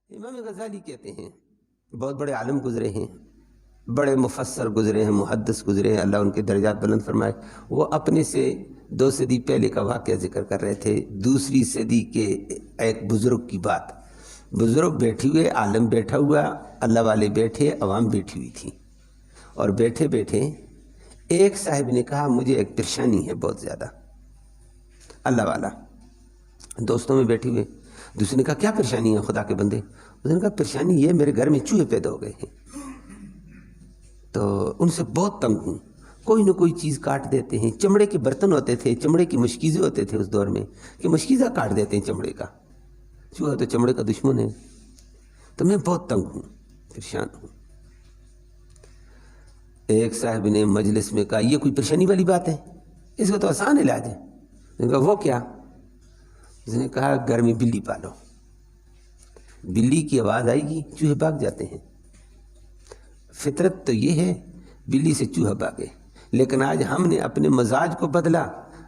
امام غزالی کہتے ہیں، بہت بڑے عالم گزرے ہیں، بڑے مفسر گزرے ہیں، محدث گزرے ہیں، اللہ ان کے درجات بلند فرمائے۔ وہ اپنے سے 2 صدی پہلے کا واقعہ ذکر کر رہے تھے، دوسری صدی کے ایک بزرگ کی بات۔ بزرگ بیٹھے ہوئے، عالم بیٹھا ہوا، اللہ والے بیٹھے، عوام بیٹھی ہوئی تھی، اور بیٹھے بیٹھے ایک صاحب نے کہا مجھے ایک پریشانی ہے بہت زیادہ۔ اللہ والا دوستوں میں بیٹھے ہوئے، دوسرے نے کہا کیا پریشانی ہے خدا کے بندے؟ اس نے کہا پریشانی یہ میرے گھر میں چوہے پیدا ہو گئے ہیں، تو ان سے بہت تنگ ہوں، کوئی نہ کوئی چیز کاٹ دیتے ہیں۔ چمڑے کے برتن ہوتے تھے، چمڑے کی مشکیزیں ہوتے تھے اس دور میں، کہ مشکیزہ کاٹ دیتے ہیں چمڑے کا، چوہا تو چمڑے کا دشمن ہے، تو میں بہت تنگ ہوں، پریشان ہوں۔ ایک صاحب نے مجلس میں کہا یہ کوئی پریشانی والی بات ہے، اس کا تو آسان علاج ہے۔ اس نے کہا وہ کیا؟ اس نے کہا گھر میں بلی پالو، بلی کی آواز آئے گی چوہے بھاگ جاتے ہیں۔ فطرت تو یہ ہے بلی سے چوہا بھاگے، لیکن آج ہم نے اپنے مزاج کو بدلا،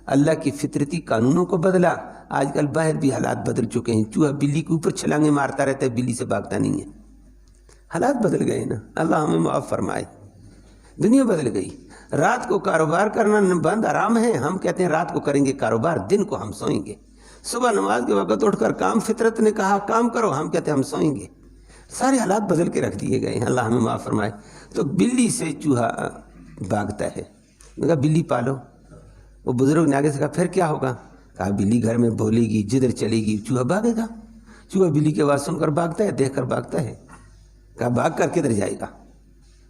اللہ کی فطرتی قانونوں کو بدلا۔ آج کل باہر بھی حالات بدل چکے ہیں، چوہا بلی کے اوپر چھلانگیں مارتا رہتا ہے، بلی سے بھاگتا نہیں ہے۔ حالات بدل گئے نا، اللہ ہمیں معاف فرمائے۔ دنیا بدل گئی، رات کو کاروبار کرنا بند حرام ہے، ہم کہتے ہیں رات کو کریں گے کاروبار، دن کو ہم سوئیں گے۔ صبح نماز کے وقت اٹھ کر کام، فطرت نے کہا کام کرو، ہم کہتے ہیں ہم سوئیں گے۔ سارے حالات بدل کے رکھ دیے گئے ہیں، اللہ ہمیں معاف فرمائے۔ تو بلی سے چوہا بھاگتا ہے، کہا بلی پالو۔ وہ بزرگ نے آگے سے کہا پھر کیا ہوگا؟ کہا بلی گھر میں بولے گی، جدھر چلے گی چوہا بھاگے گا۔ چوہا بلی کی آواز سن کر بھاگتا ہے، دیکھ کر بھاگتا ہے۔ کہا بھاگ کر کدھر جائے گا؟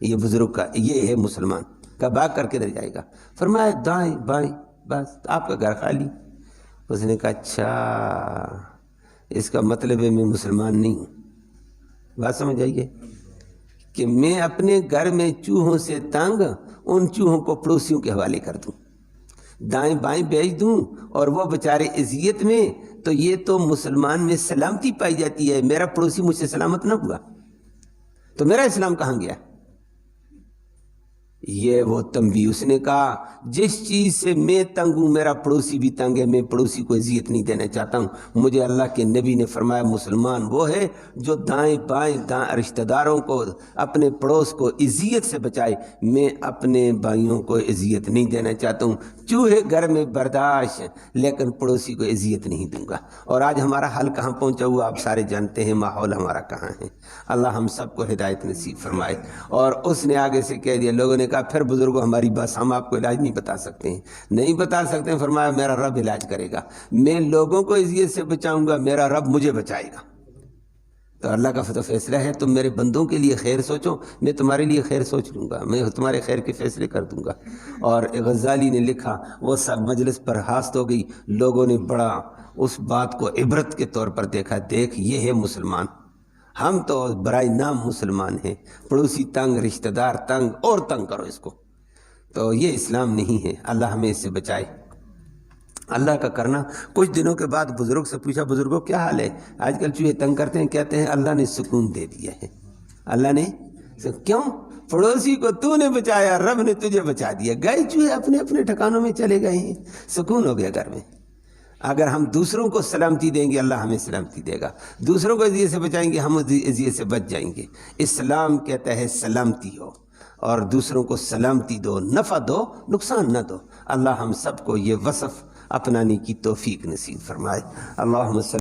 یہ بزرگ کا یہ ہے مسلمان۔ کہا بھاگ کر کدھر جائے گا؟ فرمایا دائیں بائیں، بس آپ کا گھر خالی۔ اس نے کہا اچھا، اس کا مطلب ہے میں مسلمان نہیں ہوں۔ بات سمجھ آئیے کہ میں اپنے گھر میں چوہوں سے تنگ، ان چوہوں کو پڑوسیوں کے حوالے کر دوں، دائیں بائیں بیچ دوں، اور وہ بیچارے اذیت میں، تو یہ تو مسلمان میں سلامتی پائی جاتی ہے۔ میرا پڑوسی مجھ سے سلامت نہ ہوا تو میرا اسلام کہاں گیا؟ یہ وہ تنبیہ۔ اس نے کہا جس چیز سے میں تنگ ہوں میرا پڑوسی بھی تنگ ہے، میں پڑوسی کو اذیت نہیں دینا چاہتا ہوں۔ مجھے اللہ کے نبی نے فرمایا مسلمان وہ ہے جو دائیں بائیں رشتہ داروں کو، اپنے پڑوس کو اذیت سے بچائے۔ میں اپنے بھائیوں کو اذیت نہیں دینا چاہتا ہوں، چوہے گھر میں برداشت، لیکن پڑوسی کو اذیت نہیں دوں گا۔ اور آج ہمارا حال کہاں پہنچا ہوا آپ سارے جانتے ہیں، ماحول ہمارا کہاں ہے۔ اللہ ہم سب کو ہدایت نصیب فرمائے۔ اور اس نے آگے سے کہہ دیا، لوگوں نے کہا پھر بزرگوں ہماری بات، ہم آپ کو علاج نہیں بتا سکتے ہیں۔ نہیں بتا سکتے ہیں، فرمایا میرا رب علاج کرے گا۔ میں لوگوں کو اذیت سے بچاؤں گا، میرا رب مجھے بچائے گا۔ تو اللہ کا فیصلہ ہے، تم میرے بندوں کے لیے خیر سوچو، میں تمہارے لیے خیر سوچ لوں گا، میں تمہارے خیر کے فیصلے کر دوں گا۔ اور غزالی نے لکھا، وہ سب مجلس پر ہاست ہو گئی، لوگوں نے بڑا اس بات کو عبرت کے طور پر دیکھا، دیکھ یہ ہے مسلمان، ہم تو برائے نام مسلمان ہیں، پڑوسی تنگ، رشتہ دار تنگ، اور تنگ کرو اس کو۔ تو یہ اسلام نہیں ہے، اللہ ہمیں اس سے بچائے۔ اللہ کا کرنا۔ کچھ دنوں کے بعد بزرگ سے پوچھا، بزرگوں کیا حال ہے؟ آج کل چوہے تنگ کرتے ہیں، کہتے ہیں اللہ نے سکون دے دیا ہے۔ اللہ نے کیوں؟ پڑوسی کو تو نے بچایا، رب نے تجھے بچا دیا، گئے چوہے اپنے اپنے ٹھکانوں میں چلے گئے ہیں، سکون ہو گیا گھر میں۔ اگر ہم دوسروں کو سلامتی دیں گے اللہ ہمیں سلامتی دے گا، دوسروں کو اذیت سے بچائیں گے ہم اذیت سے بچ جائیں گے۔ اسلام کہتا ہے سلامتی ہو، اور دوسروں کو سلامتی دو، نفع دو، نقصان نہ دو۔ اللہ ہم سب کو یہ وصف اپنانے کی توفیق نصیب فرمائے۔ اللہم صلی